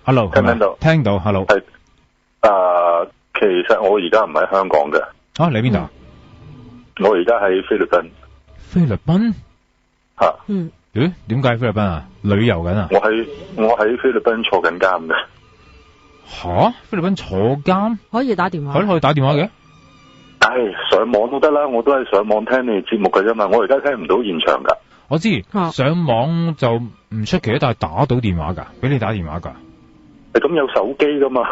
Hello，聽唔聽到？聽到 ，Hello。係其實我而家唔喺香港嘅。啊，你邊度？我而家喺菲律賓。菲律賓？吓。咦？點解菲律賓啊？旅遊緊啊？我喺菲律賓坐緊監嘅。吓？菲律賓坐監？可以打電話？可以打電話嘅？上網都得啦，我都係上網聽你節目嘅啫嘛，我而家聽唔到現場噶。我知，上網就唔出奇，但係打到電話噶，俾你打電話噶。咁有手機噶嘛？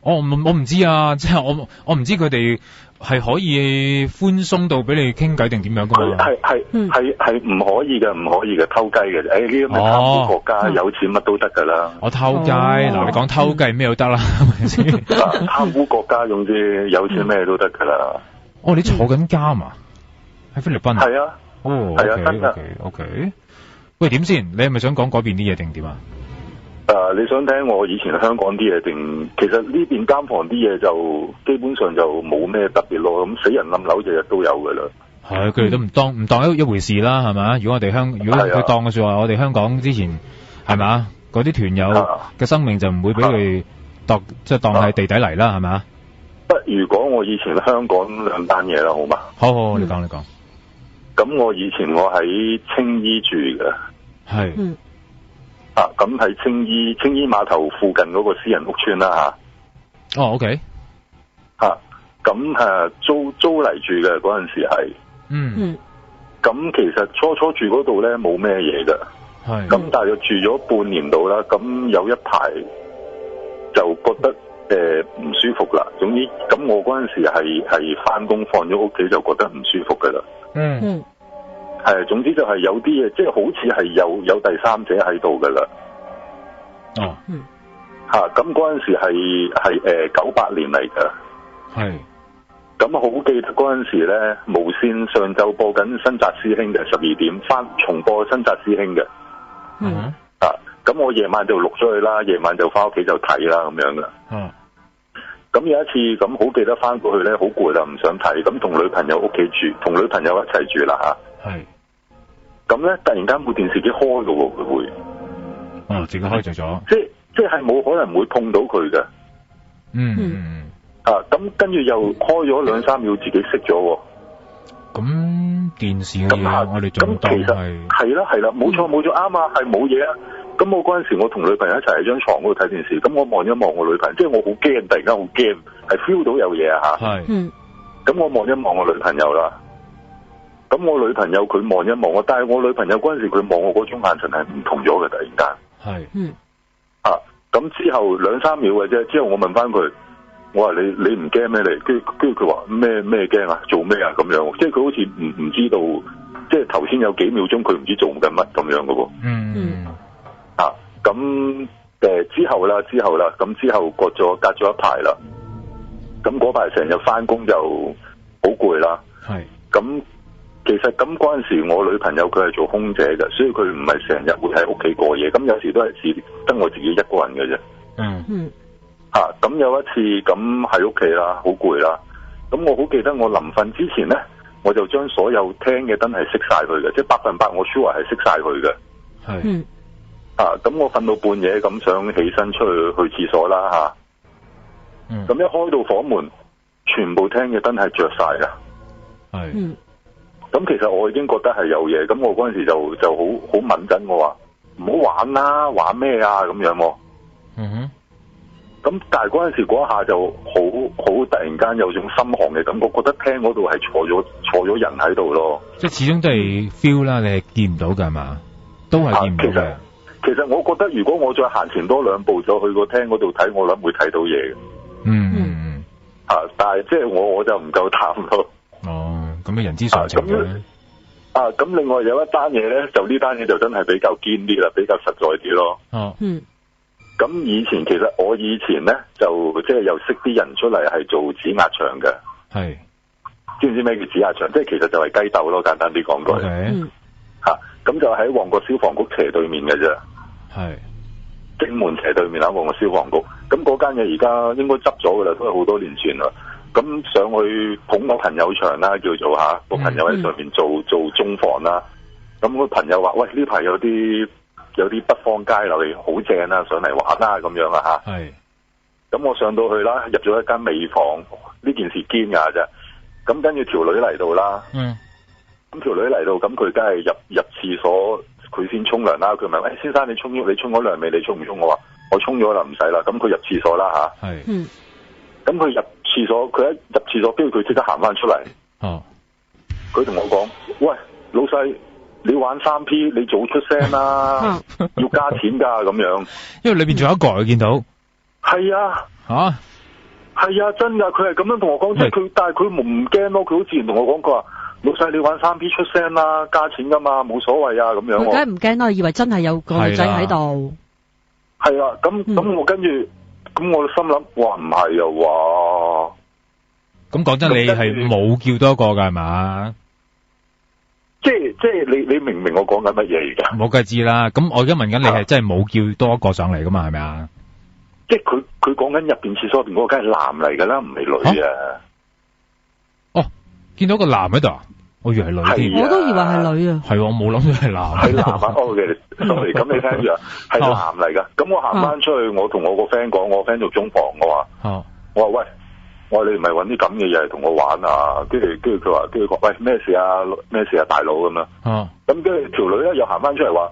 我唔知啊，即係我唔知佢哋係可以寬鬆到俾你傾偈定點樣噶嘛？係唔可以嘅，唔可以嘅，偷雞嘅。呢啲咁嘅貪污國家，有錢乜都得噶啦。我偷雞嗱，你講偷雞咩都得啦，係咪先？貪污國家總之有錢咩都得噶啦。哦，你坐緊監啊？喺菲律賓？係啊。哦，係啊，真噶。OK。喂，點先？你係咪想講改變啲嘢定點啊？你想聽我以前香港啲嘢定？其實呢邊監房啲嘢就基本上就冇咩特別咯。咁死人冧樓日日都有噶啦。係，佢哋都唔當一回事啦，係咪？如果佢當嘅說話，我哋香港之前係咪？嗰啲團友嘅生命就唔會俾佢即係當係地底泥啦，係咪？不如講我以前香港兩單嘢啦，好嘛？好，你講。咁我以前我喺青衣住嘅。係。咁喺青衣碼頭附近嗰個私人屋邨啦吓。哦 ，OK。咁租嚟住嘅嗰陣時係。咁其實初住嗰度咧冇咩嘢㗎。係。咁大約住咗半年度啦，咁有一排就覺得唔舒服啦。總之，咁我嗰陣時係翻工放咗屋企就覺得唔舒服噶啦。係，總之就係有啲嘢，即係好似係有第三者喺度噶啦。哦。咁嗰陣時係98年嚟噶。係。咁好記得嗰陣時咧，無線上晝播緊新紮師兄嘅12點，翻重播新紮師兄嘅。咁我夜晚就錄咗佢啦，夜晚就翻屋企就睇啦咁樣噶。咁有一次咁好記得翻過去咧，好攰啦，唔想睇，咁同女朋友屋企住，同女朋友一齊住啦吓。係。咁咧突然間部電視機開嘅喎，佢會。自己開着咗。即係冇可能會碰到佢嘅。咁跟住又開咗2-3秒，自己熄咗喎。咁電視嘅嘢我哋仲當係。係啦，冇錯啱啊，係冇嘢啊。咁我嗰陣時我同女朋友一齊喺張床嗰度睇電視，咁我望一望我女朋友，即係我好驚，突然間好驚，係 feel 到有嘢啊吓。係。咁我望一望我女朋友啦，咁我女朋友佢望一望我，但係我女朋友嗰陣時佢望我嗰種眼神係唔同咗嘅，突然間。係。咁之後2-3秒嘅啫，之後我問翻佢，我話你唔驚咩嚟？跟住佢話咩驚啊？做咩啊？咁樣，即係佢好似唔知道，即係頭先有幾秒鐘佢唔知做緊乜咁樣嘅喎。咁之後啦，咁之後隔咗一排啦，咁嗰排成日翻工就好攰啦。係。咁其實咁嗰陣時，我女朋友佢係做空姐嘅，所以佢唔係成日會喺屋企過夜，咁有時都係得我自己一個人嘅啫。咁有一次咁喺屋企啦，好攰啦，咁我好記得我臨瞓之前咧，我就將所有廳嘅燈係熄晒佢嘅，即係100%我 sure 係熄晒佢嘅。係。咁我瞓到半夜咁想起身出去廁所啦吓。咁一開到房門，全部廳嘅燈係着晒噶。係。咁其實我已經覺得係有嘢，咁我嗰陣時就好敏感，我話唔好玩啦，玩咩啊咁樣喎。咁但係嗰陣時嗰下就好突然間有種心寒嘅感覺，覺得廳嗰度係坐咗人喺度咯。即係始終都係 feel 啦，你係見唔到㗎嘛？都係見唔到嘅。其實我覺得如果我再行前多2步再去個廳嗰度睇，我諗會睇到嘢嘅。但係即係我就唔夠膽咯。咁嘅人之常情嘅。咁另外有一單嘢咧，就呢單嘢就真係比較堅啲啦，比較實在啲咯。咁我以前咧就即係又識啲人出嚟係做指壓場嘅。係。知唔知咩叫指壓場？即係其實就係雞竇咯，簡單啲講句。咁就喺旺角消防局斜對面嘅啫。係。正門斜對面旺角消防局。咁嗰間嘢而家應該執咗噶啦，都係好多年前啦。咁上去捧個朋友場啦，叫做個朋友喺上面做中房啦。咁個朋友話：喂，呢排有啲有啲北方街嚟好正啦，上嚟玩啦咁樣啊嚇。係。咁我上到去啦，入咗一間美房，呢件事堅㗎啫。咁跟住條女嚟到啦。咁條女嚟到，咁佢梗係入廁所，佢先沖涼啦。佢問：喂，先生你沖咗涼未？你沖唔沖？我話我沖咗啦，唔使啦。咁佢入廁所啦嚇。係。咁佢入廁所，佢一入廁所，跟住佢即刻行翻出嚟。哦。佢同我講：喂，老細，你玩3P，你早出聲啦，要加錢㗎咁樣。因為裏邊仲有一個，我見到。係啊。嚇。係啊，真㗎，佢係咁樣同我講，即係佢，但係佢唔驚咯，佢好自然同我講，佢話老細你玩3P出聲啦，加錢㗎嘛，冇所謂啊咁樣。佢梗係唔驚啦，以為真係有個女仔喺度。係啊，咁我跟住，咁我心諗，哇唔係啊，哇！咁講真，你係冇叫多個㗎係嘛？即係你明唔明我講緊乜嘢而家？我梗係知啦，咁我而家問緊你係真係冇叫多一個上嚟㗎嘛係咪啊？即係佢講緊入邊廁所入邊嗰個梗係男嚟㗎啦，唔係女啊！哦，見到個男喺度啊？我以為係女添。我都以為係女啊。係我冇諗到係男。係男啊！sorry，咁你聽住啊，係男嚟㗎。咁我行翻出去，我同我個 friend 講，我 friend 做中房，我話喂，我話你唔係揾啲咁嘅嘢嚟同我玩啊！跟住佢話，喂咩事啊？咩事啊，大佬咁樣。咁跟住條女咧又行翻出嚟話。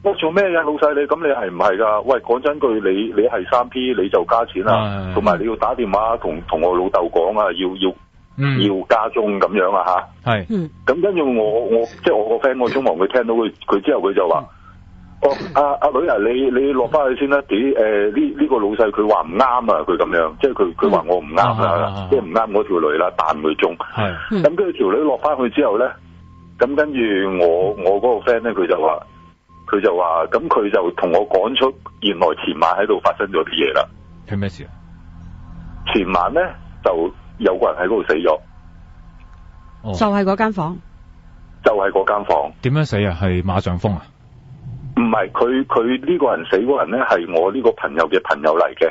我做咩呀，老細你？咁你係唔係噶？喂，講真句，你係3P你就加錢啦，同埋你要打電話同我老豆講啊，要加鐘咁樣啊吓。係。咁跟住我即係我個 friend 我中房，佢聽到佢之後佢就話：阿女啊，你落翻去先啦。呢個老細佢話唔啱啊，佢咁樣，即係佢話我唔啱啊，即係唔啱嗰條女啦，彈佢鐘。係。咁跟住條女落翻去之後咧，咁跟住我嗰個 friend 咧，佢就話。咁佢就同我講出原來前晚喺度發生咗啲嘢啦。係咩事啊？前晚咧就有個人喺嗰度死咗。哦。就係嗰間房。就係嗰間房。點樣死啊？係馬上風啊？唔係，佢呢個人死嗰人咧係我呢個朋友嘅朋友嚟嘅，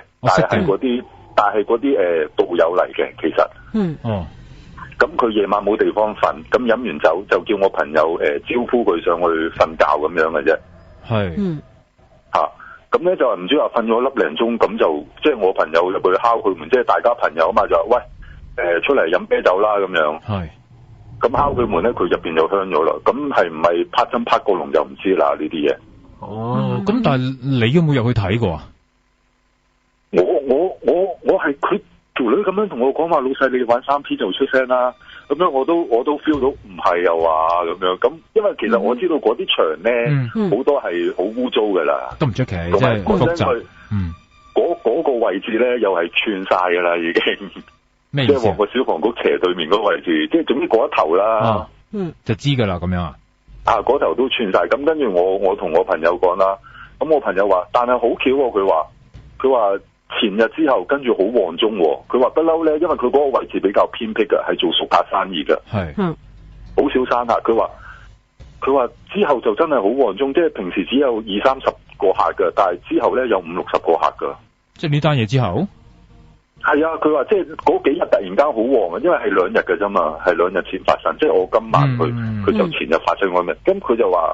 但係嗰啲道友嚟嘅，其實。哦。咁佢夜晚冇地方瞓，咁飲完酒就叫我朋友招呼佢上去瞓覺咁樣嘅啫。係。咁咧就唔知話瞓咗粒零鐘，咁就即係我朋友入去敲佢門，即係大家朋友啊嘛，就話喂出嚟飲啤酒啦咁樣。係。咁敲佢門咧，佢入邊就香咗啦。咁係唔係拍針拍過龍就唔知啦呢啲嘢。哦。咁但係你有冇入去睇過啊？我係佢。條女咁樣同我講話，老細你玩3P就出聲啦，咁樣我都 feel 到唔係又話咁樣，咁因為其實我知道嗰啲場咧好多係好污糟噶啦，都唔出奇，即係複雜。嗰個位置咧又係串晒噶啦，已經。咩意思？即係旺角消防局斜對面嗰個位置，即係總之嗰一頭啦。就知噶啦，咁樣啊。嗰頭都串晒，咁跟住我同我朋友講啦，咁我朋友話，但係好巧喎，佢話。前日之後跟住好旺中，佢話不嬲咧，因為佢嗰個位置比較偏僻嘅，係做熟客生意嘅，係，好少生客。佢話之後就真係好旺中，即係平時只有20-30個客嘅，但係之後咧有50-60個客噶。即係呢單嘢之後，係啊，佢話即係嗰幾日突然間好旺啊，因為係2日嘅啫嘛，係2日前發生，即係我今晚佢就前日發生嗰咩，咁佢就話，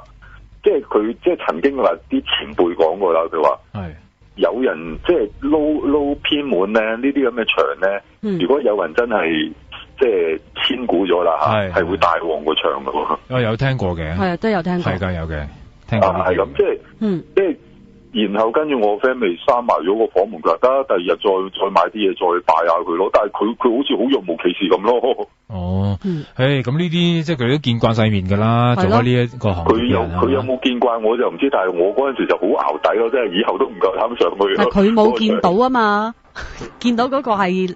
即係佢即係曾經話啲前輩講過啦，佢話係。有人即係撈偏門咧，呢啲咁嘅場咧，如果有人真係即係千古咗啦吓，係會大旺個場噶喎。我有聽過嘅，係啊，都有聽過，係噶有嘅，聽過係咁，即係然後跟住我 friend 咪閂埋咗個房門，佢話得第二日再買啲嘢再拜下佢咯。但係佢好似好若無其事咁咯。哦，咁呢啲即係佢都見慣世面噶啦，做開呢一個行業。佢有冇見慣我就唔知，但係我嗰陣時就好淆底咯，即係以後都唔夠膽上去。但係佢冇見到啊嘛，見到嗰個係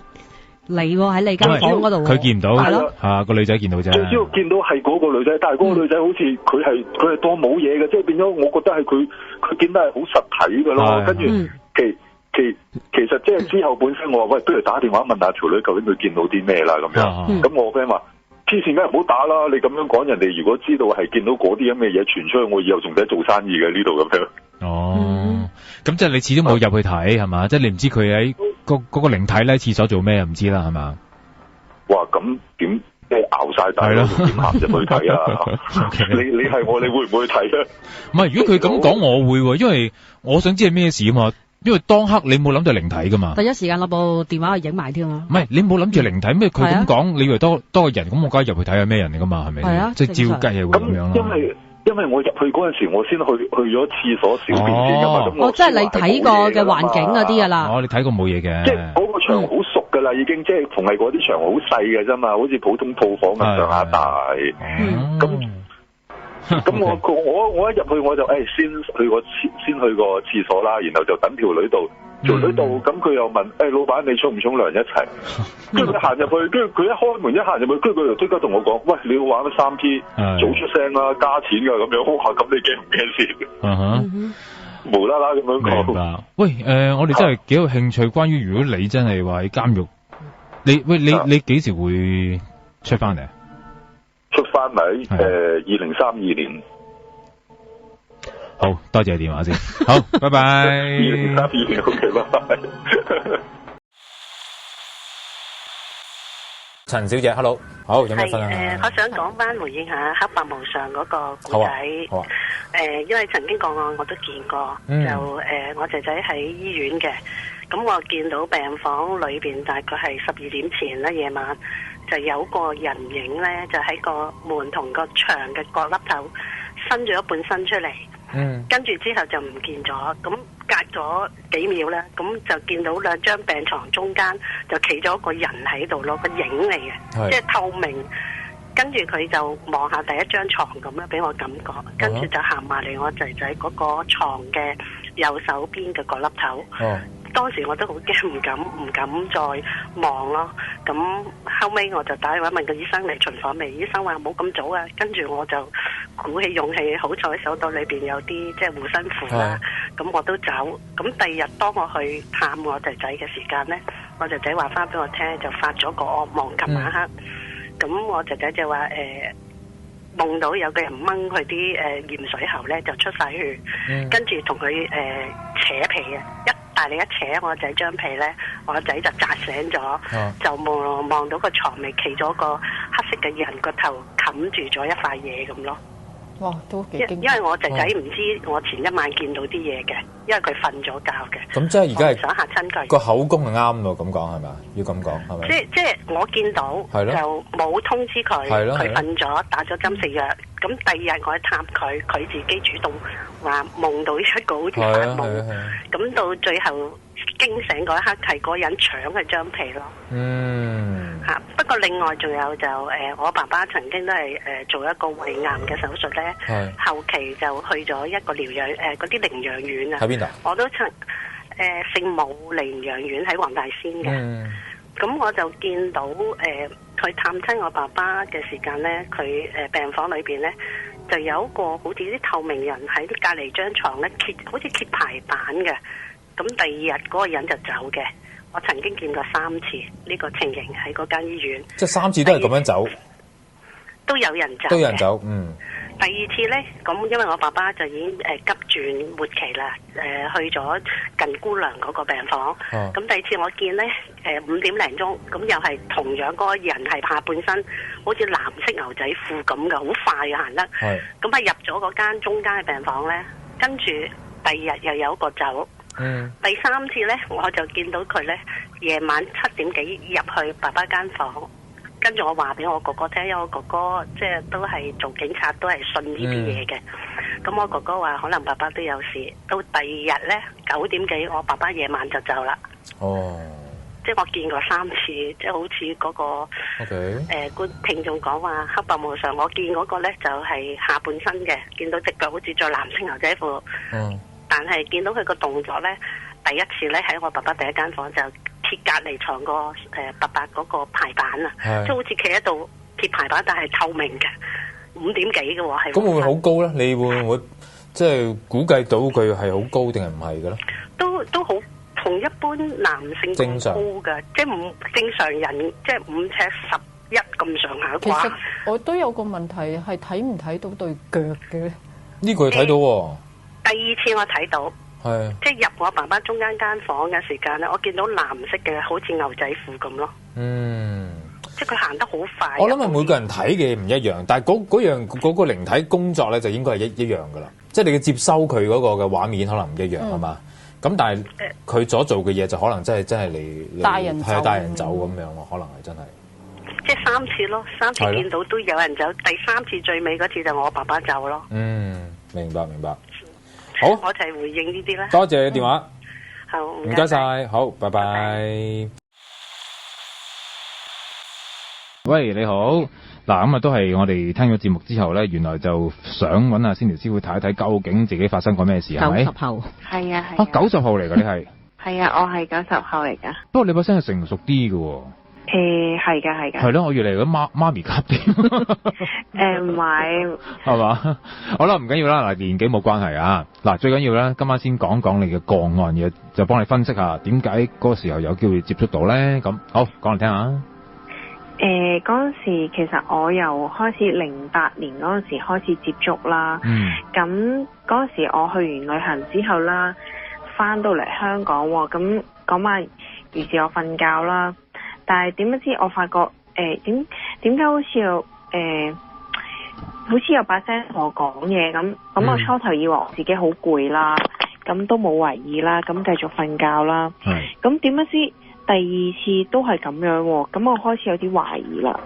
你喺你間房嗰度。佢見唔到，係咯，個女仔見到啫。最主要見到係嗰個女仔，但係嗰個女仔好似佢係當冇嘢嘅，即係變咗，我覺得係佢見得係好實體噶咯。跟住其實即係之後本身我話喂，不如打電話問下條女究竟佢見到啲咩啦咁樣。咁我 friend 話黐線，梗係唔好打啦！你咁樣講，人哋如果知道係見到嗰啲咁嘅嘢傳出去，我以後仲使做生意嘅呢度咁樣。哦，咁即係你始終冇入去睇係嘛？即係你唔知佢喺嗰個靈體咧廁所做咩，唔知啦係嘛？哇！咁點即係熬晒大佬點行入去睇啊？你係我，你會唔會睇咧？唔係，如果佢咁講，我會喎，因為我想知係咩事啊嘛。因為當刻你冇諗住靈體噶嘛，第一時間攞部電話去影埋添啊！唔係你冇諗住靈體咩？佢咁講，你以為多個人，咁我梗係入去睇下咩人嚟噶嘛？係咪？係啊，即係照計係會咁樣咯。因為我入去嗰陣時，我先去咗廁所小便先噶嘛。咁即係你睇過嘅環境嗰啲噶啦。你睇過冇嘢嘅。即係嗰個場好熟噶啦，已經即係逢係嗰啲場好細嘅啫嘛，好似普通套房咁上下大。咁我一入去我就先去個廁所啦，然後就等條女到，咁佢又問老闆你沖唔沖涼一齊？跟住佢行入去，跟住佢一開門一行入去，跟住佢就即刻同我講：喂，你要玩咗3 P， 早出聲啦，加錢㗎咁樣。哇！咁你驚唔驚先？無啦啦咁樣講。明白。喂，我哋真係幾有興趣，關於如果你真係話喺監獄，你幾時會出翻嚟？出翻嚟2032年。好多謝電話先。好，拜拜。2032年 OK， 拜拜。陳小姐 ，hello， 好，有咩分享？我想講翻回應下黑白無常嗰個故仔。好啊。因為曾經個案我都見過，就我仔仔喺醫院嘅，咁我見到病房裏邊大概係12點前啦，夜晚。就有個人影咧，就喺個門同個牆嘅角落頭伸咗一半身出嚟，跟住之後就唔見咗。咁隔咗幾秒咧，咁就見到2張病床中間就企咗個人喺度咯，個影嚟嘅，即係透明。跟住佢就望下第一張床咁樣，俾我感覺。跟住就行埋嚟我仔仔嗰個床嘅右手邊嘅角落頭。當時我都好驚，唔敢再望咯。咁後尾我就打電話問個醫生嚟巡房未？醫生話冇咁早啊。跟住我就鼓起勇氣，好彩手袋裏邊有啲即係護身符啦。咁我都走。咁第二日當我去探我仔仔嘅時間呢，我仔仔話翻俾我聽，就發咗個噩夢。琴晚黑，咁我仔仔就話夢到有個人掹佢啲鹽水喉呢，就出晒血，跟住同佢扯皮啊！大力一扯我仔張被咧，我仔就扎醒咗，就望到個床尾企咗個黑色嘅人，個頭冚住咗一塊嘢咁咯。哇，都幾驚！因為我仔仔唔知我前一晚見到啲嘢嘅，因為佢瞓咗覺嘅。咁即係而家係想嚇親佢。個口供係啱咯，咁講係咪？要咁講係咪？即係我見到就冇通知佢，佢瞓咗，打咗針食藥。咁第二日我去探佢，佢自己主動話夢到一個好似發夢，咁到最後驚醒嗰一刻係嗰人搶佢張被咯。不過另外仲有就我爸爸曾經都係做一個胃癌嘅手術咧，後期就去咗一個療養嗰啲寧養院啊。喺邊度？我都曾聖母寧養院喺黃大仙嘅。咁我就見到佢探親我爸爸嘅時間咧，佢病房裏邊咧就有一個好似啲透明人喺隔離張床咧好似揭排版嘅。咁第二日嗰個人就走嘅。我曾經見過3次呢個情形喺嗰間醫院。即係3次都係咁樣走，都有人走。都有人走，第二次呢，咁因為我爸爸就已經急轉末期啦，去咗近姑娘嗰個病房。咁第二次我見呢，5點零鐘，咁又係同樣嗰個人係下半身好似藍色牛仔褲咁嘅，好快行得。咁啊入咗嗰間中間嘅病房呢，跟住第二日又有一個走。第3次呢，我就見到佢呢，夜晚7點幾入去爸爸間房，跟住我話俾我哥哥聽，因為我哥哥即係都係做警察，都係信呢啲嘢嘅。咁我哥哥話可能爸爸都有事。到第二日呢，9點幾，我爸爸夜晚就走啦。即係我見過3次，即係好似嗰個觀聽眾講話黑白無常，我見嗰個呢就係下半身嘅，見到隻腳好似着藍色牛仔褲。但係見到佢個動作咧，第一次咧喺我爸爸第一間房就貼隔離床個白白嗰個排版啊，即係好似企喺度貼排版，但係透明嘅，5點幾嘅喎，係。咁會唔會好高咧？你會唔會即係估計到佢係好高定係唔係嘅咧？都好同一般男性咁高嘅，即係唔正常人即係5尺11咁上下啩。其實我都有個問題係睇唔睇到對腳嘅？呢個睇到喎。第二次我睇到，即係入我爸爸中間間房嘅時間咧，我見到藍色嘅好似牛仔褲咁咯。即係佢行得好快。我諗係每個人睇嘅唔一樣，但係嗰個靈體工作咧就應該係一樣噶啦。即係你嘅接收佢嗰個嘅畫面可能唔一樣係嘛？咁但係佢所做嘅嘢就可能真係嚟帶人走咁樣咯，可能係真係。即係3次咯，3次見到都有人走，第3次最尾嗰次就我爸爸走咯。明白。好，我就係回應呢啲啦。多謝你電話。好，唔該晒，好，拜拜。喂，你好。嗱，咁啊都係我哋聽咗節目之後咧，原來就想揾阿先條師傅睇一睇，究竟自己發生過咩事係咪？ 90後。係啊。啊，90後嚟㗎，你係？係啊，我係90後嚟㗎。不過你把聲係成熟啲㗎喎。係㗎。係咯，我越嚟咁媽咪級啲。唔係。係嘛？好啦，唔緊要啦，嗱，年紀冇關係啊。嗱，最緊要咧，今晚先講講你嘅個案嘅，就幫你分析下點解嗰個時候有機會接觸到咧。咁好，講嚟聽下。嗰陣時其實我由開始08年嗰陣時開始接觸啦。咁嗰陣時我去完旅行之後啦，翻到嚟香港喎，咁嗰晚於是我瞓覺啦，但係點不知我發覺點解好似有把聲同我講嘢咁，我初頭以為我自己好攰啦，咁都冇懷疑啦，咁繼續瞓覺啦。咁點不知第二次都係咁樣喎，咁我開始有啲懷疑啦。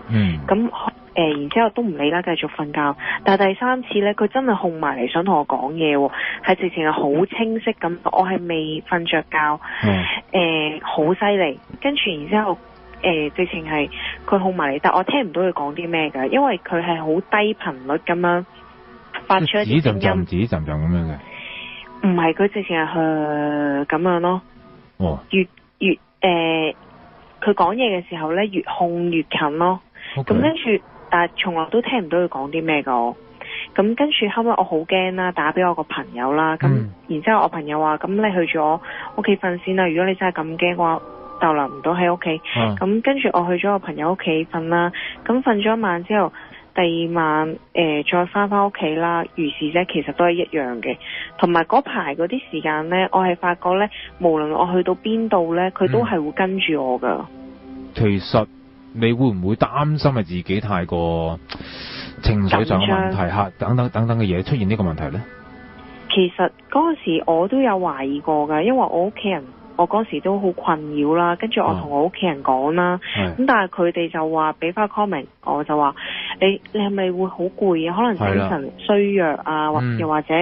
咁然之後都唔理啦，繼續瞓覺。但係第3次呢，佢真係控埋嚟想同我講嘢喎，係直情係好清晰咁，我係未瞓着覺，好犀利。跟住然之後直情係佢控埋嚟，但我聽唔到佢講啲咩㗎，因為佢係好低頻率咁樣發出一啲聲音，指陣咁樣嘅。唔係，佢直情係咁樣咯。越佢講嘢嘅時候咧，越控越近咯。咁跟住，但係從來都聽唔到佢講啲咩噶。咁跟住後尾我好驚啦，打俾我個朋友啦。咁然之後我朋友話：咁你去咗屋企瞓先啦。如果你真係咁驚嘅話，逗留唔到喺屋企。咁跟住我去咗我朋友屋企瞓啦。咁瞓咗一晚之後，第2晚再翻屋企啦。如是啫，其實都係一樣嘅。同埋嗰排嗰啲時間咧，我係發覺咧，無論我去到邊度咧，佢都係會跟住我噶。其實你會唔會擔心係自己太過情緒上嘅問題嚇，等等嘅嘢出現呢個問題咧？其實嗰陣時我都有懷疑過㗎，因為我屋企人，我嗰時都好困擾啦，跟住我同我屋企人講啦，咁但係佢哋就話俾翻 comment，我就話你係咪會好攰啊？可能精神衰弱啊，又或者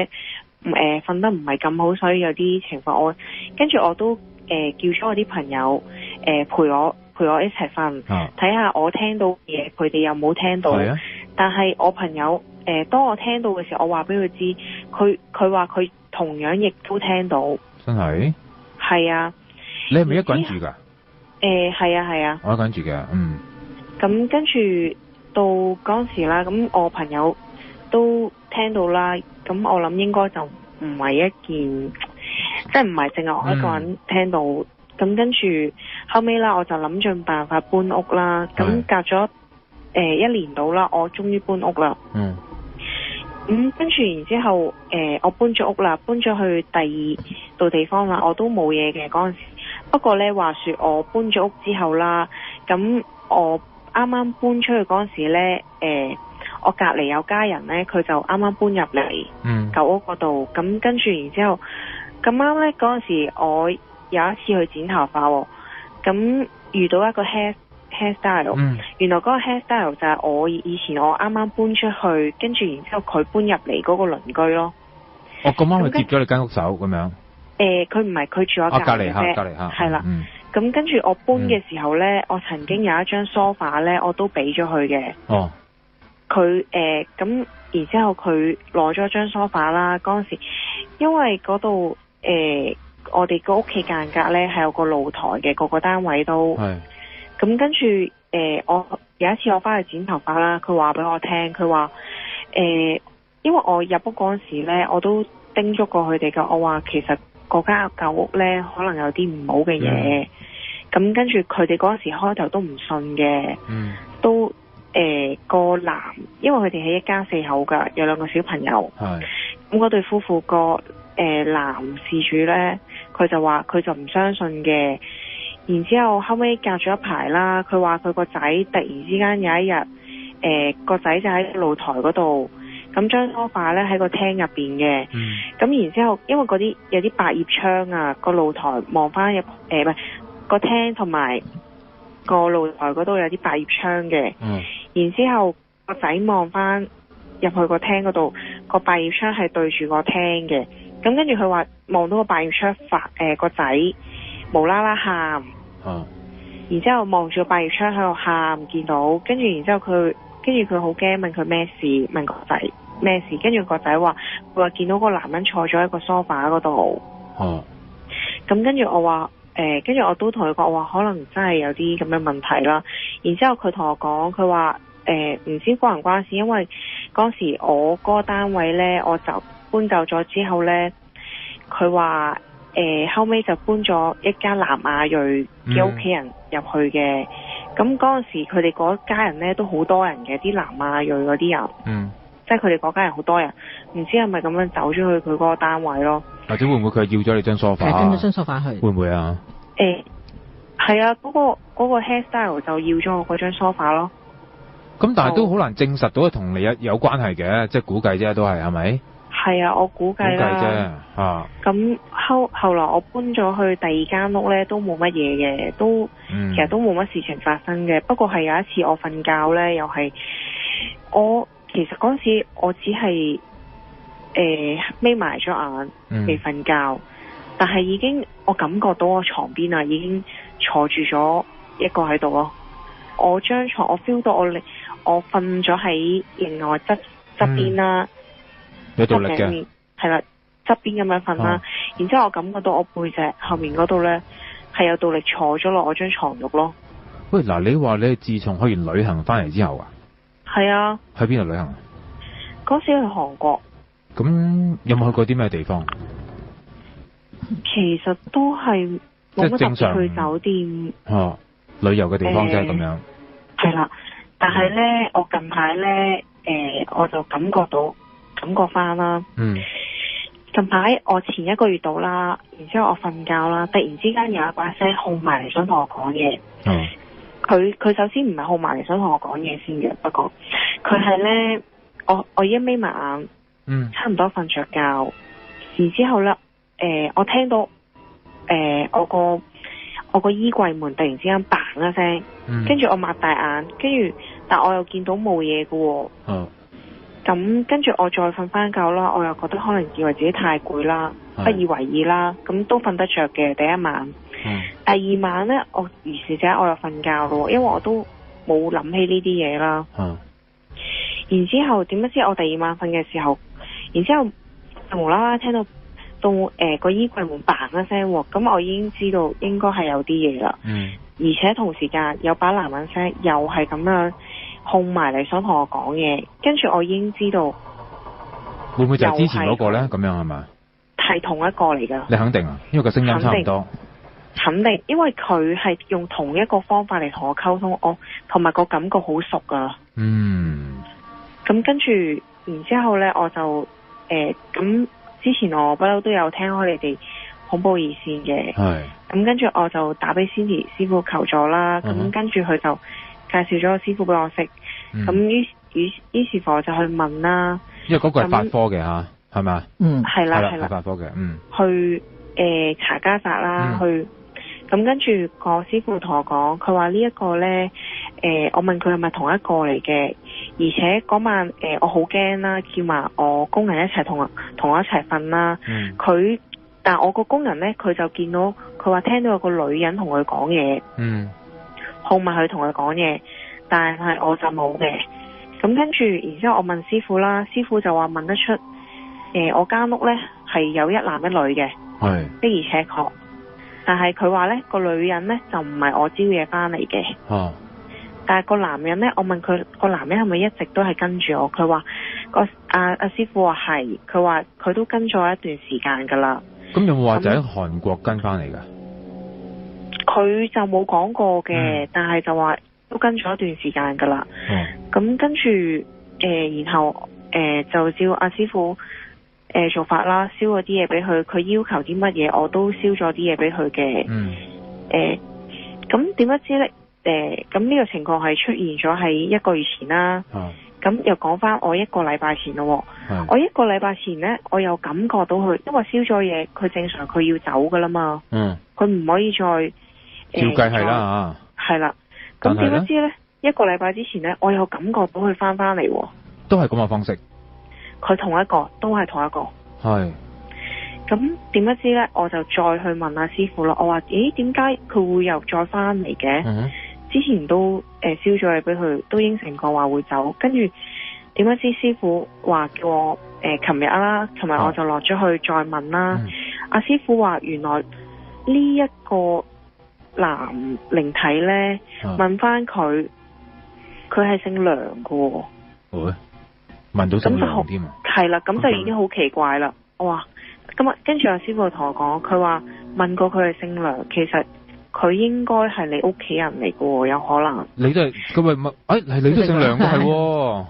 瞓得唔係咁好，所以有啲情況。跟住我都叫咗我啲朋友陪我一齊瞓，睇下我聽到嘢，佢哋有冇聽到。但係我朋友當我聽到嘅時候，我話俾佢知，佢話佢同樣亦都聽到。真係？係啊。你係咪一個人住㗎？係啊。我一個人住嘅，咁跟住到嗰陣時啦，咁我朋友都聽到啦，咁我諗應該就唔係一件，即係唔係淨係我一個人聽到。咁跟住後尾啦，我就諗盡辦法搬屋啦。咁隔咗1年到啦，我終於搬屋啦。咁跟住然之後，我搬咗屋啦，搬咗去第2度地方啦，我都冇嘢嘅嗰陣時。不過呢，話說我搬咗屋之後啦，咁我啱啱搬出去嗰陣時呢，我隔離有家人呢，佢就啱啱搬入嚟舊屋嗰度。咁跟住然之後咁啱呢，嗰陣時我有一次去剪頭髮喎，咁遇到一個 hairstyle，原來嗰個 hairstyle 就係我以前我啱啱搬出去，跟住然之後佢搬入嚟嗰個鄰居咯。咁啱佢接咗你間屋手咁樣？佢唔係，佢住我隔離啫。隔離嚇。係啦。咁跟住我搬嘅時候呢，我曾經有一張梳化呢，我都俾咗佢嘅。佢咁然之後佢攞咗張梳化啦，嗰陣時因為嗰度我哋個屋企間隔呢係有個露台嘅，個個單位都。咁跟住我有一次我翻去剪頭髮啦，佢話俾我聽，佢話因為我入屋嗰陣時呢，我都叮囑過佢哋㗎，我話其實嗰間舊屋呢可能有啲唔好嘅嘢。咁跟住佢哋嗰陣時開頭都唔信嘅，都個男，因為佢哋係一家4口㗎，有2個小朋友。咁嗰對夫婦個男事主呢，佢就話佢就唔相信嘅。然之後後尾隔咗一排啦，佢話佢個仔突然之間有一日，個仔就喺露台嗰度，咁張梳化咧喺個廳入邊嘅，咁然之後因為嗰啲有啲百葉窗啊，個露台望翻入唔係個廳同埋個露台嗰度有啲百葉窗嘅，然之後個仔望翻入去個廳嗰度，個百葉窗係對住個廳嘅，咁跟住佢話望到個百葉窗個仔無啦啦喊，然之後望住個百葉窗喺度喊，見到，跟住然之後佢好驚，問佢咩事，問個仔咩事，跟住個仔話佢話見到個男人坐咗喺個梳化嗰度，咁跟住我話跟住我都同佢講，我話可能真係有啲咁嘅問題啦。然之後佢同我講，佢話唔知關唔關事，因為嗰時我嗰個單位呢，我就搬走咗之後呢，佢話後尾就搬咗一家南亞裔嘅屋企人入去嘅。咁嗰陣時佢哋嗰家人呢都好多人嘅，啲南亞裔嗰啲人，即係佢哋嗰家人好多人，唔知係咪咁樣走咗去佢嗰個單位咯？或者會唔會佢係要咗你張梳化？跟咗張梳化去？會唔會啊？係啊，嗰個 hairstyle 就要咗我嗰張梳化咯。咁但係都好難證實到係同你有關係嘅，即係估計啫，都係咪？係啊，我估計啦。咁後來我搬咗去第二間屋咧，都冇乜嘢嘅，其實都冇乜事情發生嘅。不過係有一次我瞓覺咧，又係我其實嗰陣時我只係眯埋咗眼未瞓覺，但係已經我感覺到我床邊啊已經坐住咗一個喺度咯。我張床我 feel 到我瞓咗喺另外側邊啦。有道力嘅，係啦，側邊咁樣瞓啦，然之後我感覺到我背脊後面嗰度咧係有道力坐咗落我張床度咯。喂，嗱，你話你自從去完旅行翻嚟之後啊？係啊。去邊度旅行啊？嗰時去韓國。咁有冇去過啲咩地方？其實都係冇乜特別去酒店。旅遊嘅地方即係咁樣。係啦，但係咧，我近排咧，我就感覺翻啦。近排我前一個月到啦，然之後我瞓覺啦，突然之間有一把聲號埋嚟想同我講嘢。佢首先唔係號埋嚟想同我講嘢先嘅，不過佢係咧，我一眯埋眼，差唔多瞓着覺，然之後咧，我聽到我個衣櫃門突然之間嘭一聲，跟住我擘大眼，跟住但我又見到冇嘢嘅喎。咁跟住我再瞓翻覺啦，我又覺得可能以為自己太攰啦，不以為意啦，咁都瞓得着嘅第一晚。第二晚呢，我如是者我又瞓覺咯，因為我都冇諗起呢啲嘢啦。然之後點不知我第二晚瞓嘅時候，然之後無啦啦聽到個衣櫃門嘭一聲，咁我已經知道應該係有啲嘢啦。而且同時間有把男人聲又係咁樣控埋嚟想同我講嘢，跟住我已經知道會唔會就係之前嗰個咧？咁樣係咪？係同一個嚟噶。你肯定啊？因為個聲音差唔多。肯定，因為佢係用同一個方法嚟同我溝通，我同埋個感覺好熟噶。咁跟住，然之後咧，我就咁之前我不嬲都有聽開你哋恐怖熱線嘅。咁跟住我就打俾 Cindy 師傅求助啦。咁跟住佢就介紹咗個師傅俾我識。咁於是乎我就去問啦。因為嗰個係法科嘅嚇，係咪啊？係啦，係法科嘅。去查家宅啦，去。咁跟住個師傅同我講，佢話呢一個咧，我問佢係咪同一個嚟嘅，而且嗰晚我好驚啦，叫埋我工人一齊同我一齊瞓啦。但我個工人咧，佢就見到佢話聽到有個女人同佢講嘢，控埋佢同佢講嘢，但係我就冇嘅。咁跟住，然之後我問師傅啦，師傅就話問得出，我間屋咧係有一男一女嘅，的而且確。但係佢話咧個女人咧就唔係我招嘢翻嚟嘅，但係個男人咧，我問佢個男人係咪一直都係跟住我，佢話阿師傅話係，佢話佢都跟咗一段時間噶啦。咁有冇話就喺韓國跟翻嚟噶？佢就冇講過嘅，但係就話都跟咗一段時間噶啦。咁跟住然後就照阿師傅做法啦，燒咗啲嘢俾佢，佢要求啲乜嘢我都燒咗啲嘢俾佢嘅。咁點不知咧？咁呢個情況係出現咗喺1個月前啦。咁又講翻我1個禮拜前咯。我1個禮拜前咧，我又感覺到佢，因為燒咗嘢，佢正常佢要走噶啦嘛。佢唔可以再照計係啦係啦。咁點不知咧？1個禮拜之前咧，我又感覺到佢翻嚟。都係咁嘅方式。佢都係同一個。係。咁點不知咧？我就再去問阿師傅咯。我話：咦，點解佢會又再翻嚟嘅？之前都燒咗嘢俾佢，都應承過話會走。跟住點不知師傅話叫我琴日我就落咗去再問啦。阿師傅話原來呢一個男靈體咧，問翻佢係姓梁㗎喎。問到姓梁添啊？係啦，咁就已經好奇怪啦。我話咁啊，跟住阿師傅同我講，佢話問過佢係姓梁，其實佢應該係你屋企人嚟㗎喎，有可能。你都係咁咪問？係你都姓梁㗎係喎。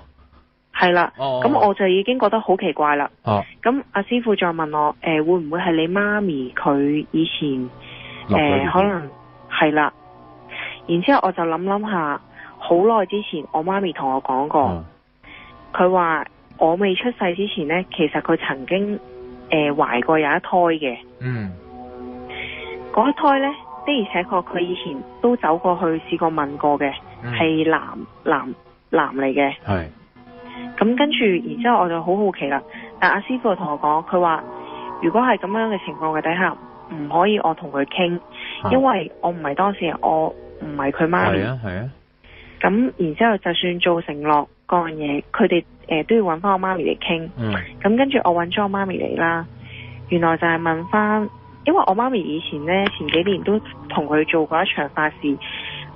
係啦，咁我就已經覺得好奇怪啦。咁阿師傅再問我，會唔會係你媽咪佢以前可能係啦？然之後我就諗下，好耐之前我媽咪同我講過，佢話我未出世之前呢，其實佢曾經懷過有一胎嘅。嗰一胎呢，的而且確佢以前都走過去試過問過嘅，係男嚟嘅。係。咁跟住，然之後我就好好奇啦。但阿師傅同我講，佢話如果係咁樣嘅情況嘅底下，唔可以我同佢傾，因為我唔係當事人，我唔係佢媽咪。係啊。咁然之後，就算做承諾嗰樣嘢，佢哋都要揾翻我媽咪嚟傾。咁跟住我揾咗我媽咪嚟啦，原來就係問翻，因為我媽咪以前呢，前幾年都同佢做過一場法事，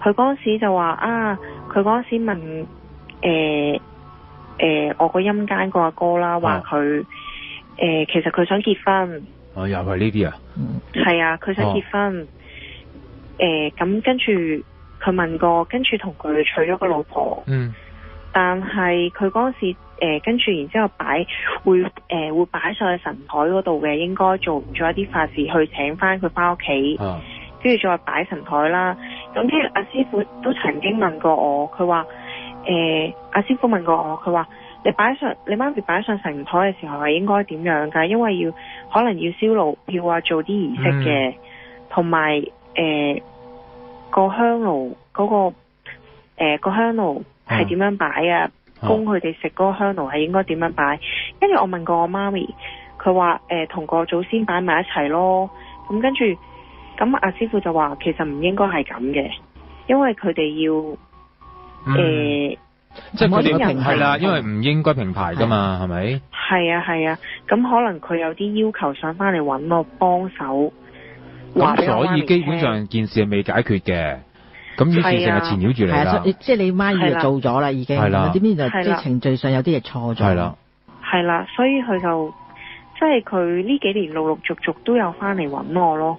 佢嗰陣時就話佢嗰陣時問我個陰間個阿哥啦，話佢其實佢想結婚。又係呢啲啊？係啊，佢想結婚。咁跟住佢問過，跟住同佢娶咗個老婆。但係佢嗰陣時跟住然之後會擺上去神台嗰度嘅，應該做一啲法事去請翻佢翻屋企，跟住再擺神台啦。咁跟住阿師傅都曾經問過我，佢話阿師傅問過我，佢話你媽咪擺上神台嘅時候係應該點樣㗎？因為可能要燒爐票啊，做啲儀式嘅，同埋個香爐嗰個香爐係點樣擺啊？供佢哋食嗰個香爐係應該點樣擺？跟住我問過我媽咪，佢話同個祖先擺埋一齊咯。咁跟住咁阿師傅就話其實唔應該係咁嘅，因為佢哋要即係佢哋係啦，因為唔應該平排噶嘛，係咪？係啊，咁可能佢有啲要求想翻嚟揾我幫手。咁所以基本上件事係未解決嘅，咁於是成日纏繞住你啦。即係你媽已經做咗啦，已經。係啦。點知就即係程序上有啲嘢錯咗。係啦。係啦，所以佢就即係佢呢幾年陸陸續續都有翻嚟揾我咯。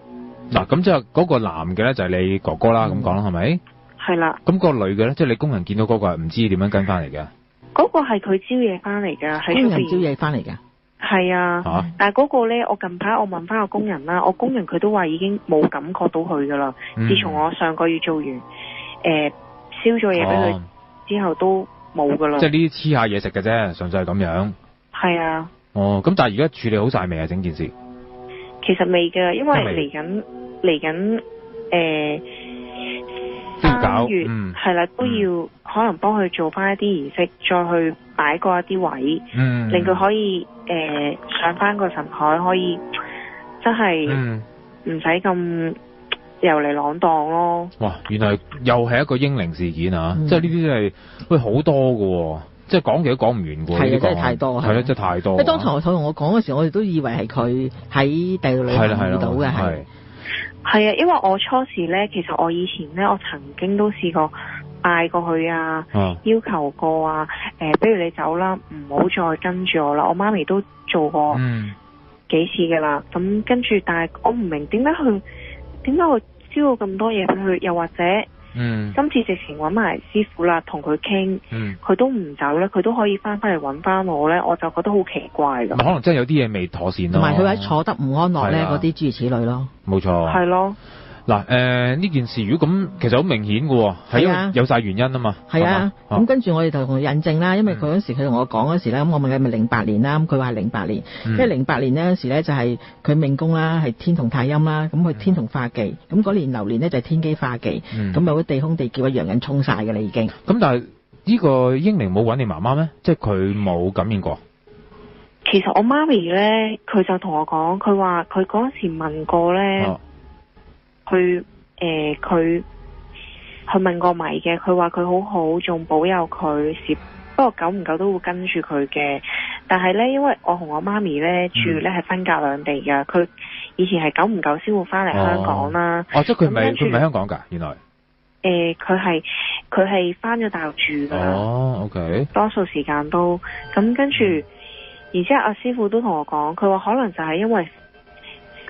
嗱，咁即係嗰個男嘅咧就係你哥哥啦，咁講啦，係咪？係啦。咁個女嘅咧，即係你工人見到嗰個係唔知點樣跟翻嚟嘅？嗰個係佢招嘢翻嚟㗎，喺出邊。工人招嘢翻嚟㗎。係啊。但係嗰個咧，我近排我問翻個工人啦，我工人佢都話已經冇感覺到佢㗎啦。自從我上個月做完燒咗嘢俾佢之後都冇㗎啦。即係呢啲黐下嘢食嘅啫，純粹係咁樣。係啊。咁但係而家處理好晒未啊？整件事。其實未㗎，因為嚟緊3月係啦，都要可能幫佢做翻一啲儀式，再去擺過一啲位，令佢可以上翻個神台，可以真係唔使咁遊嚟浪蕩咯。哇！原來又係一個英靈事件啊！即係呢啲真係好多㗎，即係講極都講唔完㗎。係真係太多，係咯，真係太多。當堂同我講嘅時候，我哋都以為係佢喺地裏遇到嘅係。係啊，因為我初時咧，其實我以前咧，我曾經都試過拜過佢啊，要求過啊，比如你走啦，唔好再跟住我啦。我媽咪都做過幾次噶啦，咁跟住，但係我唔明點解佢燒咗咁多嘢俾佢，又或者今次直情揾埋師傅啦，同佢傾，佢都唔走咧，佢都可以翻嚟揾翻我咧，我就覺得好奇怪咁。可能真係有啲嘢未妥善咯，同埋佢喺坐得唔安樂咧，嗰啲諸如此類咯。冇錯。係咯。嗱，呢件事如果咁，其實好明顯嘅喎，係因為有晒原因啊嘛。係啊，咁跟住我哋就同佢印證啦，因為佢嗰時佢同我講嗰時咧，咁我問佢係咪08年啦，咁佢話係08年，因為08年呢嗰時咧就係佢命宮啦，係天同太陰啦，咁佢天同化忌，咁嗰年流年咧就係天機化忌，咁有啲地空地劫一樣人沖晒嘅啦已經。咁但係呢個英靈冇揾你媽媽咩？即係佢冇感應過。其實我媽咪咧，佢就同我講，佢話佢嗰時問過咧。佢問過米嘅，佢話佢好好，仲保佑佢不過久唔久都會跟住佢嘅。但係咧，因為我同我媽咪咧住咧係分隔兩地㗎，佢以前係久唔久先會翻嚟香港啦。即係佢唔係香港㗎，原來。佢係翻咗大陸住㗎。OK。多數時間都咁跟住，而且阿師傅都同我講，佢話可能就係因為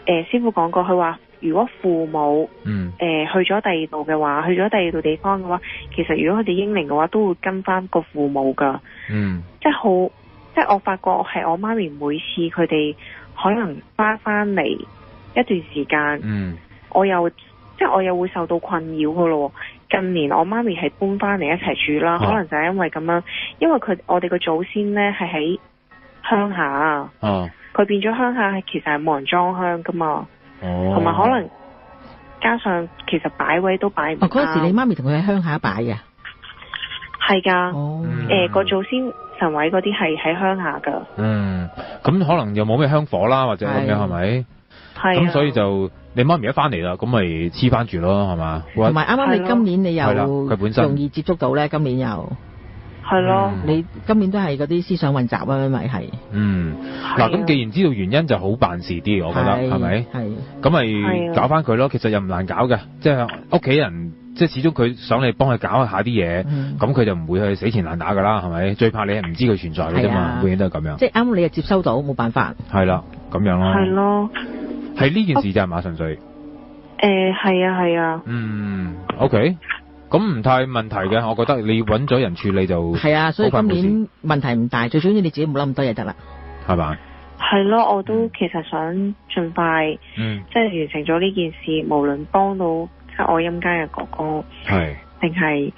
師傅講過，佢話。如果父母去咗第二度嘅話，去咗第二度地方嘅話，其實如果佢哋英靈嘅話，都會跟翻個父母噶。即係我發覺係我媽咪每次佢哋可能翻嚟一段時間，我又會受到困擾噶咯。近年我媽咪係搬翻嚟一齊住啦，可能就係因為咁樣，因為我哋個祖先咧係喺鄉下，佢變咗鄉下係其實係冇人裝香噶嘛。同埋可能加上其實擺位都擺唔啱。嗰時你媽咪同佢喺鄉下擺嘅？係㗎。個祖先神位嗰啲係喺鄉下㗎。咁可能又冇咩香火啦，或者咁樣係咪？係。咁所以就你媽咪一翻嚟啦，咁咪黐翻住咯，係嘛？同埋啱啱你今年你又佢本身容易接觸到咧，今年又。係咯，你今年都係嗰啲思想混雜啊，咪係。嗱，咁既然知道原因就好辦事啲，我覺得係咪？係。咁咪搞翻佢咯，其實又唔難搞嘅，即係屋企人，即係始終佢想你幫佢搞下啲嘢，咁佢就唔會去死纏爛打噶啦，係咪？最怕你係唔知佢存在嘅啫嘛，永遠都係咁樣。即係啱你又接收到，冇辦法。係啦，咁樣咯。係咯。係呢件事啫係嘛，純粹。係啊，係啊。OK。咁唔太問題嘅，我覺得你揾咗人處理就係啊，所以今年問題唔大，最主要你自己冇諗咁多嘢得啦，係嘛？係咯，我都其實想盡快，即係完成咗呢件事，無論幫到即係我陰間嘅哥哥，係定係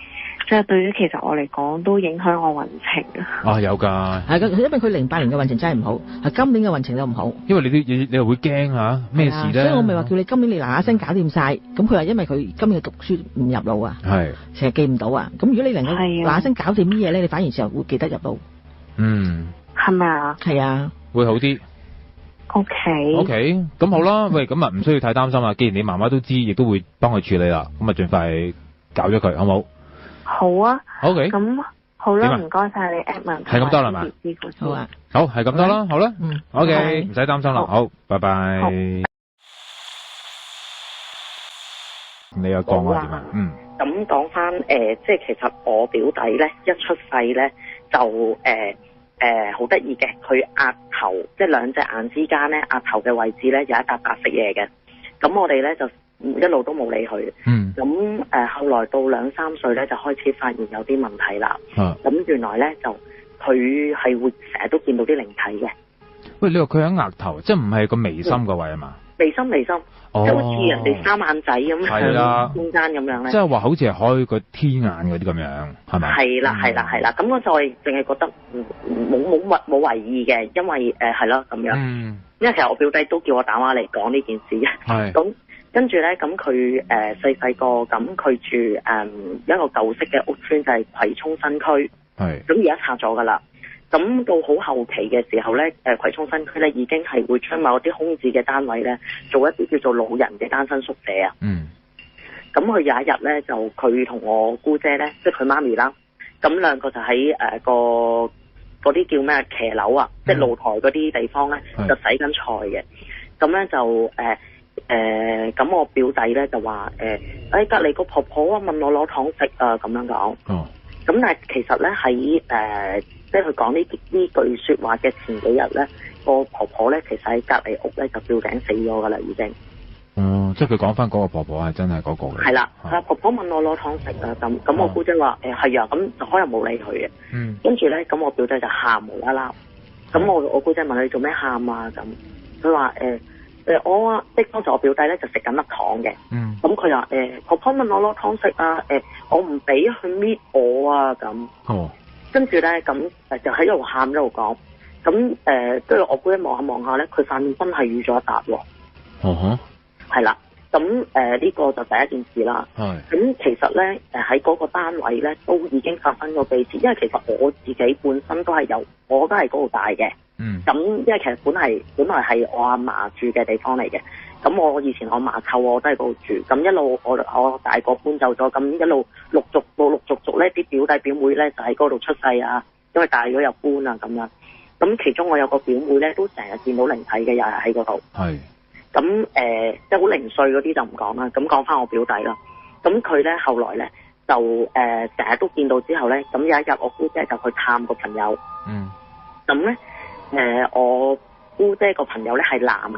即係對於其實我嚟講都影響我運程啊。有㗎，係㗎，因為佢08年嘅運程真係唔好，係今年嘅運程都唔好。因為你又會驚嚇咩事咧？所以我咪話叫你今年你嗱嗱聲搞掂晒。咁佢話因為佢今年讀書唔入腦啊，係成日記唔到啊。咁如果你能夠嗱嗱聲搞掂啲嘢咧，你反而時候會記得入腦。係咪啊？係啊，會好啲。OK，咁好啦。喂，咁啊唔需要太擔心啦。既然你媽媽都知，亦都會幫佢處理啦。咁啊，盡快搞咗佢，好冇？好啊。OK。咁好啦，唔該晒你 Edmond。係咁多啦嘛。好啊。好，係咁多啦。好啦。OK，唔使擔心啦。好，拜拜。你又講話點啊？咁講翻即係其實我表弟咧一出世咧就好得意嘅，佢額頭即係兩隻眼之間咧額頭嘅位置咧有一笪白色嘢嘅，咁我哋咧就一路都冇理佢。咁後來到2-3歲咧就開始發現有啲問題啦。咁原來咧就佢係會成日都見到啲靈體嘅。喂，你話佢喺額頭，即係唔係個眉心個位啊嘛？眉心，即係好似人哋三眼仔咁喺中間咁樣咧。即係話好似係開個天眼嗰啲咁樣，係咪？係啦。咁我就係淨係覺得冇懷疑嘅，因為係咯咁樣。因為其實我表弟都叫我打電話嚟講呢件事嘅。咁跟住咧，咁佢細個咁佢住一個舊式嘅屋邨，就係葵涌新區。咁而家拆咗噶啦。咁到好後期嘅時候咧，葵涌新區咧已經係會將某啲空置嘅單位咧，做一啲叫做老人嘅單身宿舍啊。咁佢有一日咧，就佢同我姑姐咧，即係佢媽咪啦，咁兩個就喺嗰啲叫咩騎樓啊，即係露台嗰啲地方咧，就洗緊菜嘅。咁咧就咁我表弟咧就話隔離個婆婆啊問我攞糖食啊咁樣講。咁但係其實咧喺即係佢講呢句説話嘅前幾日咧，個婆婆咧其實喺隔離屋咧就吊頸死咗噶啦已經。即係佢講翻嗰個婆婆係真係嗰個嘅。係啦，婆婆問我攞糖食啊咁我姑姐話係啊，咁就可能冇理佢嘅。跟住咧咁我表弟就喊無啦啦，咁我姑姐問佢做咩喊啊咁，佢話我即係當時我表弟咧就食緊粒糖嘅，咁佢話婆婆問我攞糖食啊，我唔俾佢搣我啊咁，跟住咧咁就喺度喊喺度講，咁跟住我姑姐望下望下咧，佢塊面真係瘀咗一笪喎，係啦，咁呢個就第一件事啦，咁其實咧喺嗰個單位咧都已經發生過幾次，因為其實我自己本身都係我都係嗰度大嘅。咁因為其實本來係我阿嫲住嘅地方嚟嘅，咁我以前我嫲湊我都係嗰度住，咁一路我大個搬走咗，咁一路陸續咧啲表弟表妹咧就喺嗰度出世啊，因為大咗又搬啊咁樣，咁其中我有個表妹咧都成日見到靈體嘅，又係喺嗰度，咁即係好零碎嗰啲就唔講啦，咁講翻我表弟啦，咁佢咧後來咧就成日都見到之後咧，咁有一日我姑姐就去探個朋友，咁咧。我姑姐個朋友咧係男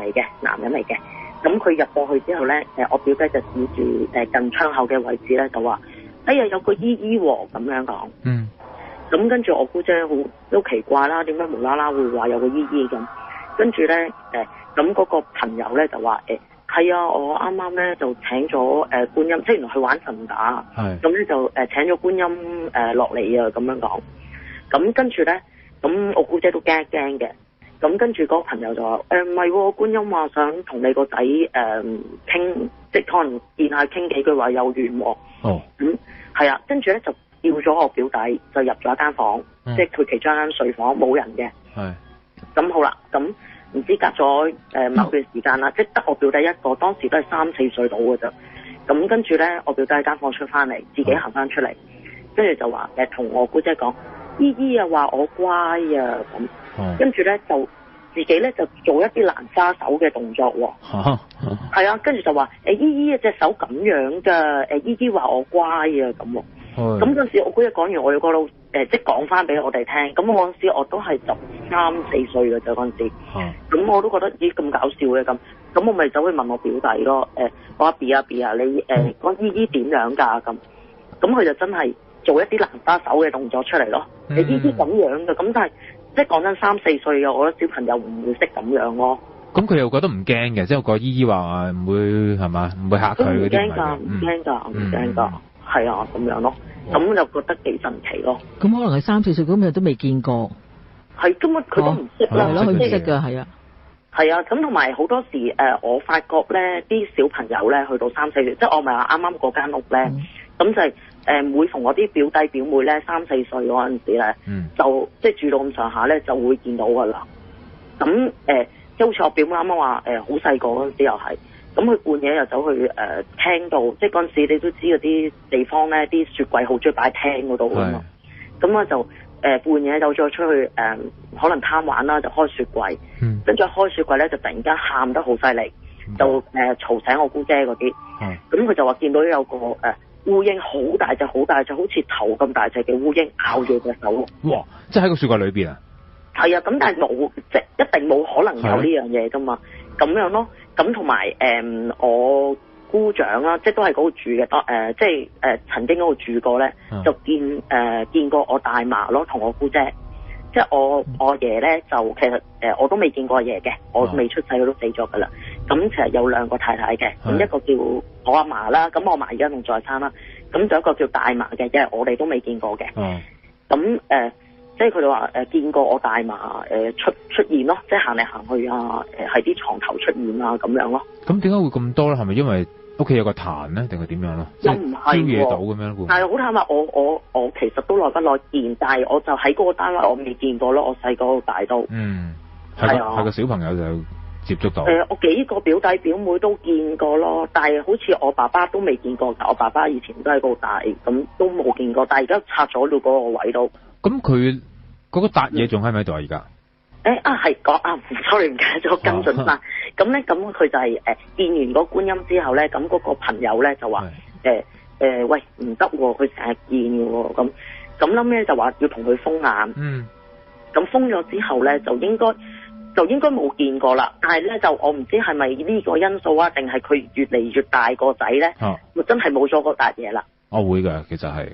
人嚟嘅，咁佢入過去之後咧，我表姐就指住近窗口嘅位置咧就話，哎呀有個姨姨喎咁樣講，咁跟住我姑姐都奇怪啦，點解無啦啦會話有個姨姨咁？跟住咧咁嗰個朋友咧就話係啊，我啱啱咧就請咗觀音，即係原來去玩神打，咁咧就請咗觀音落嚟啊咁樣講，咁跟住咧。咁我姑姐都驚嘅，咁跟住嗰個朋友就話唔係喎，觀音話想同你個仔傾，即係可能見下傾幾句話有緣喎。係啊，跟住咧就叫咗我表弟就入咗一間房，即係佢其中一間睡房冇人嘅。咁好啦，咁唔知隔咗某段時間啦，即係得我表弟一個，當時都係3-4歲到嘅啫。咁跟住咧，我表弟喺間房出翻嚟，自己行翻出嚟，跟住就話同我姑姐講。姨姨啊話我乖啊咁，跟住咧就自己咧就做一啲蘭花手嘅動作喎，係啊，跟住就話姨姨隻手咁樣噶，姨姨話我乖啊咁喎，咁嗰陣時我姑姐講完，我有個即係講翻俾我哋聽，咁我嗰陣時我都係13-14歲嘅啫嗰陣時，咁我都覺得咦咁搞笑嘅咁我咪走去問我表弟咯，我阿 B 啊你講姨姨點樣㗎咁佢就真係。做一啲蘭花手嘅動作出嚟咯，呢啲咁樣嘅，咁但係即係講真3-4歲嘅，我覺得小朋友唔會識咁樣咯。咁佢又覺得唔驚嘅，即係個姨姨話唔會係嘛，唔會嚇佢嗰啲。唔驚㗎，係啊咁樣咯，咁就覺得幾神奇咯。咁可能係3-4歲咁樣都未見過，係根本佢都唔識啦，佢唔識㗎，係啊。係啊，咁同埋好多時我發覺咧，啲小朋友咧去到3-4歲，即係我咪話啱啱嗰間屋咧，咁就係每逢我啲表弟表妹咧3-4歲嗰陣時咧，就即係住到咁上下咧，就會見到噶啦。咁即係好似我表妹啱啱話好細個嗰陣時又係，咁佢半夜又走去廳度，即係嗰陣時你都知嗰啲地方咧，啲雪櫃好中意擺喺廳嗰度噶嘛，咁我就。半夜就再出去可能貪玩啦，就開雪櫃，跟住開雪櫃咧就突然間喊得好犀利，就嘈醒我姑姐嗰啲，咁佢就話見到有個烏蠅好大隻，好似頭咁大隻嘅烏蠅咬住隻手。哇！即係喺個雪櫃裏邊啊？係啊，咁但係冇，即係一定冇可能有呢樣嘢噶嘛，咁樣咯。咁同埋我姑丈啦，即係都係嗰度住嘅，即係曾經嗰度住過咧，就見過我大嫲咯，同我姑姐，即係我阿爺咧就其實我都未見過阿爺嘅，我未出世佢都死咗噶啦。咁其實有兩個太太嘅，咁一個叫我阿嫲啦，咁我阿嫲而家仲在生啦，咁就一個叫大嫲嘅，因為我哋都未見過嘅。咁即係佢哋話見過我大嫲出現咯，即係行嚟行去啊，喺啲床頭出現啊咁樣咯。咁點解會咁多咧？係咪因為屋企有個壇咧，定係點樣咧？又唔係招惹到咁樣。但係好坦白，我其實都耐不耐見，但係我就喺嗰個單位我未見過咯。我細個到大都係個小朋友就接觸到。我幾個表弟表妹都見過咯，但係好似我爸爸都未見過。我爸爸以前都喺嗰度大，咁都冇見過。但係而家拆咗到嗰個位度。咁佢嗰個笪嘢仲喺咪喺度啊？而家係講sorry 唔記得咗跟進翻。咁咧，咁佢就係見完嗰觀音之後咧，咁嗰個朋友咧就話喂唔得喎，佢成日見嘅喎，咁諗咧就話要同佢封眼。咁封咗之後咧，就應該冇見過啦。但係咧就我唔知係咪呢個因素啊，定係佢越嚟越大個仔咧，真係冇咗嗰笪嘢啦。會㗎，其實係。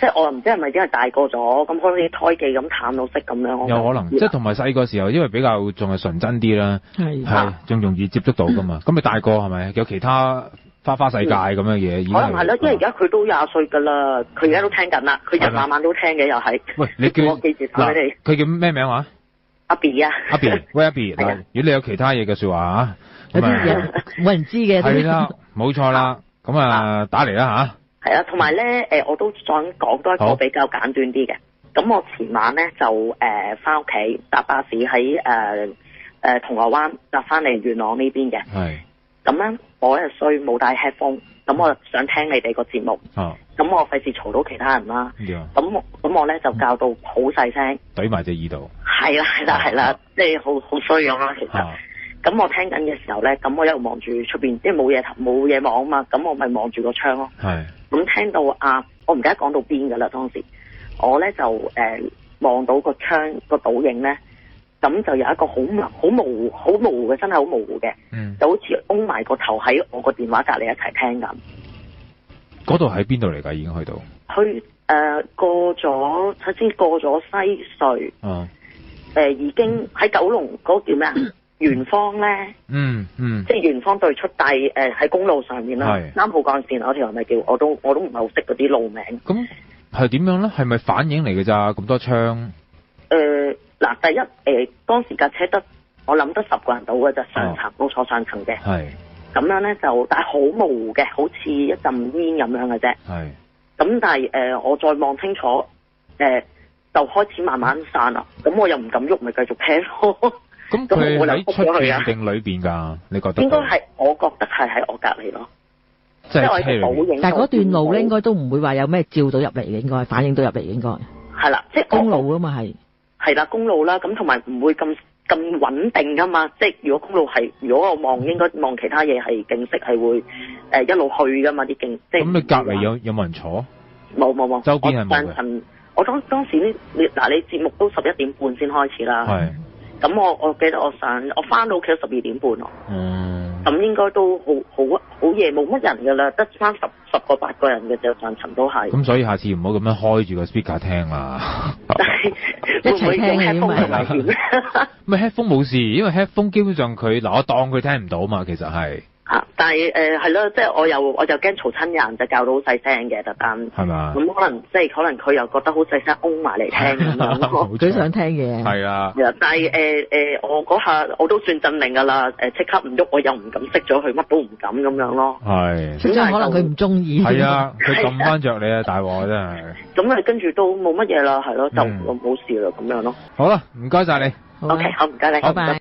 即係我又唔知係咪因為大個咗，咁可能啲胎記咁淡到色咁樣。有可能，即係同埋細個時候，因為比較仲係純真啲啦，係仲容易接觸到噶嘛。咁你大個係咪有其他花花世界咁嘅嘢？可能係啦，因為而家佢都20歲㗎啦，佢而家都聽緊啦，佢日晚都聽嘅又係。喂，你叫我記住曬你哋。佢叫咩名話？阿 B 啊。阿 B， 喂阿 B， 嗱，如果你有其他嘢嘅説話有啲嘢冇人知嘅。係啦，冇錯啦，咁打嚟啦係啊，同埋咧我都想講多一個比較簡短啲嘅。咁我前晚咧就翻屋企搭巴士喺銅鑼灣搭翻嚟元朗呢邊嘅。係。咁咧我係衰冇帶 headphone，咁我想聽你哋個節目。咁我費事嘈到其他人啦。咁我咧就教到好細聲。懟埋隻耳度。係啦，即係好衰咁啦，其實。咁我聽緊嘅時候咧，咁我一路望住出邊，即係冇嘢望啊嘛，咁我咪望住個窗咯。係。咁聽到我唔記得講到邊噶啦，當時我咧就望到個窗個倒影咧，咁就有一個好模糊嘅，真係好模糊嘅，就好似擁埋個頭喺我個電話隔離一齊聽緊。嗰度喺邊度嚟㗎？已經去到？去過咗，首先過咗西隧。已經喺九龍嗰個叫咩啊？元芳咧，即係元芳對出大喺公路上面啦，3號幹線嗰條係咪叫？我都唔係好識嗰啲路名。咁係點樣咧？係咪反應嚟嘅咋？咁多窗？嗱，第一當時架車我諗得10個人到嘅啫，上層都坐上層嘅。係。咁樣咧就，但係好模糊嘅，好似一陣煙咁樣嘅啫。係。咁但係我再望清楚，就開始慢慢散啦。咁我又唔敢喐，咪繼續聽咯。咁佢喺出邊定裏邊㗎？你覺得？應該係，我覺得係喺我隔離咯。即係我喺倒影。但係嗰段路咧，應該都唔會話有咩照到入嚟嘅，應該反映到入嚟應該。係啦，即係公路啊嘛係。係啦，公路啦，咁同埋唔會咁穩定㗎嘛。即係如果公路係，如果我望應該望其他嘢係景色係會一路去㗎嘛啲景。即係咁，你隔離有冇人坐？冇。周邊係冇嘅。我當時呢，你節目都11點半先開始啦。係。咁我記得我翻到屋企都12點半咯。咁應該都好夜，冇乜人㗎啦，得翻10個8個人嘅啫，上層都係。咁所以下次唔好咁樣開住個 speaker 聽啦。一齊聽嘅嘛。咪 headphone 冇事，因為 headphone 基本上我當佢聽唔到嘛，其實係。但係係咯，即係我又驚嘈親人，就教到好細聲嘅特登。係嘛？咁可能佢又覺得好細聲，嗡埋嚟聽咁樣。最想聽嘅。係啊。但係我嗰下我都算鎮定㗎啦，即刻唔喐，我又唔敢熄咗佢，乜都唔敢咁樣咯。係。即係可能佢唔中意。係啊，佢撳翻着你啊，大鑊真係。咁跟住都冇乜嘢啦，係咯，就冇事啦咁樣咯。好啦，唔該晒你。OK，好唔該你。拜拜。